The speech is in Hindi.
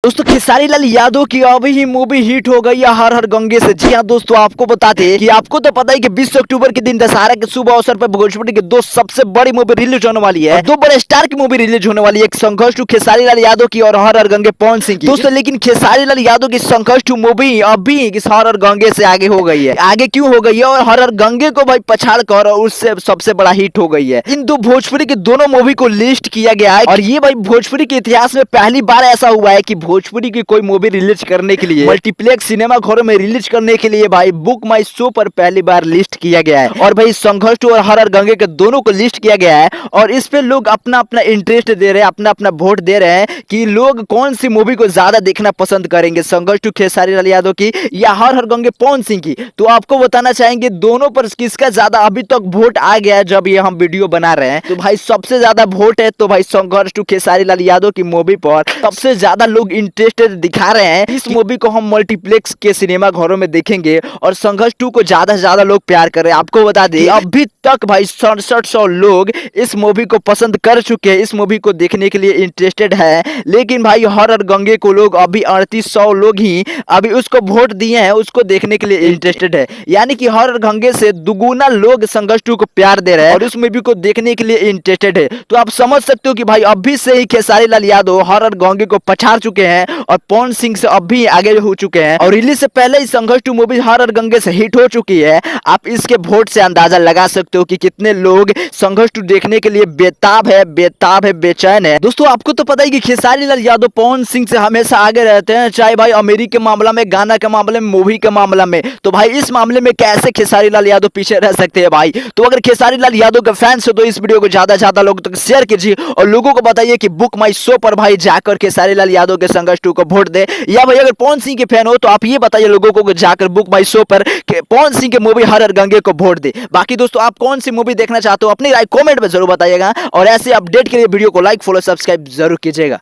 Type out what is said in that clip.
दोस्तों खेसारी लाल यादव की अभी ही मूवी हिट हो गई है हर हर गंगे से। जी हाँ दोस्तों, आपको बताते हैं कि आपको तो पता ही कि 20 अक्टूबर के दिन दशहरा के शुभ अवसर पर भोजपुरी की दो सबसे बड़ी मूवी रिलीज होने वाली है। दो बड़े स्टार की मूवी रिलीज होने वाली है, एक संघर्ष टू खेसारी लाल यादव की और हर हर गंगे पवन सिंह की। दोस्तों लेकिन खेसारी लाल यादव की संघर्ष टू मूवी अभी इस हर हर गंगे से आगे हो गई है। आगे क्यों हो गई है और हर हर गंगे को भाई पछाड़ कर और उससे सबसे बड़ा हिट हो गई है। इन दो भोजपुरी की दोनों मूवी को लिस्ट किया गया है और ये भाई भोजपुरी के इतिहास में पहली बार ऐसा हुआ है कि भोजपुरी की कोई मूवी रिलीज करने के लिए मल्टीप्लेक्स सिनेमा घरों में रिलीज करने के लिए भाई बुक माई शो पर पहली बार लिस्ट किया गया है। और भाई संघर्ष टू और हर हर गंगे के दोनों को लिस्ट किया गया है और इस पे लोग अपना अपना इंटरेस्ट दे रहे हैं, अपना अपना वोट दे रहे हैं कि लोग कौन सी मूवी को ज्यादा देखना पसंद करेंगे, संघर्ष टू खेसारी लाल यादव की या हर हर गंगे पवन सिंह की। तो आपको बताना चाहेंगे दोनों पर किसका ज्यादा अभी तक वोट आ गया है जब ये हम वीडियो बना रहे हैं। तो भाई सबसे ज्यादा वोट है तो भाई संघर्ष टू खेसारी लाल यादव की मूवी पर सबसे ज्यादा लोग इंटरेस्टेड दिखा रहे हैं। इस मूवी को हम मल्टीप्लेक्स के सिनेमा घरों में देखेंगे और संघर्ष टू को ज्यादा से ज्यादा लोग प्यार कर रहे हैं। आपको बता दें अभी तक भाई 6700 लोग इस मूवी को पसंद कर चुके हैं, इस मूवी को देखने के लिए इंटरेस्टेड है। लेकिन भाई हर हर गंगे को लोग अभी 3800 लोग ही अभी उसको वोट दिए हैं, उसको देखने के लिए इंटरेस्टेड है। यानी कि हर हर गंगे से दुगुना लोग संघर्ष टू को प्यार दे रहे हैं और उस मूवी को देखने के लिए इंटरेस्टेड है। तो आप समझ सकते हो कि भाई अभी से ही खेसारी लाल यादव हर हर गंगे को पछाड़ चुके हैं और पवन सिंह से अभी आगे हो चुके हैं और रिलीज से पहले ही संघर्ष टू मूवी हर हर गंगे से हिट हो चुकी है। आप इसके वोट से अंदाजा लगा सकते हो कि कितने लोग संघर्ष टू देखने के लिए बेताब है, बेचैन है। दोस्तों आपको तो पता ही कि खेसारी लाल यादव पवन सिंह से हमेशा आगे रहते हैं, चाहे भाई अमीरी के मामला में, गाना के मामले में, मूवी के मामला में। तो भाई इस मामले में कैसे खेसारी लाल यादव पीछे रह सकते हैं भाई। तो अगर खेसारी लाल यादव के फैंस हो तो इस वीडियो को ज्यादा से ज्यादा लोगों तक शेयर कीजिए और लोगों को बताइए कि बुक माई शो पर भाई जाकर खेसारी लाल यादव के संघर्ष टू को वोट दे। या भाई अगर पवन सिंह के फैन हो तो आप ये बताइए लोगों को जाकर बुक माई शो पर पवन सिंह के मूवी हर हर गंगे को वोट दे। बाकी दोस्तों आप कौन सी मूवी देखना चाहते हो अपनी राय कमेंट में जरूर बताइएगा और ऐसे अपडेट के लिए वीडियो को लाइक, फॉलो, सब्सक्राइब जरूर कीजिएगा।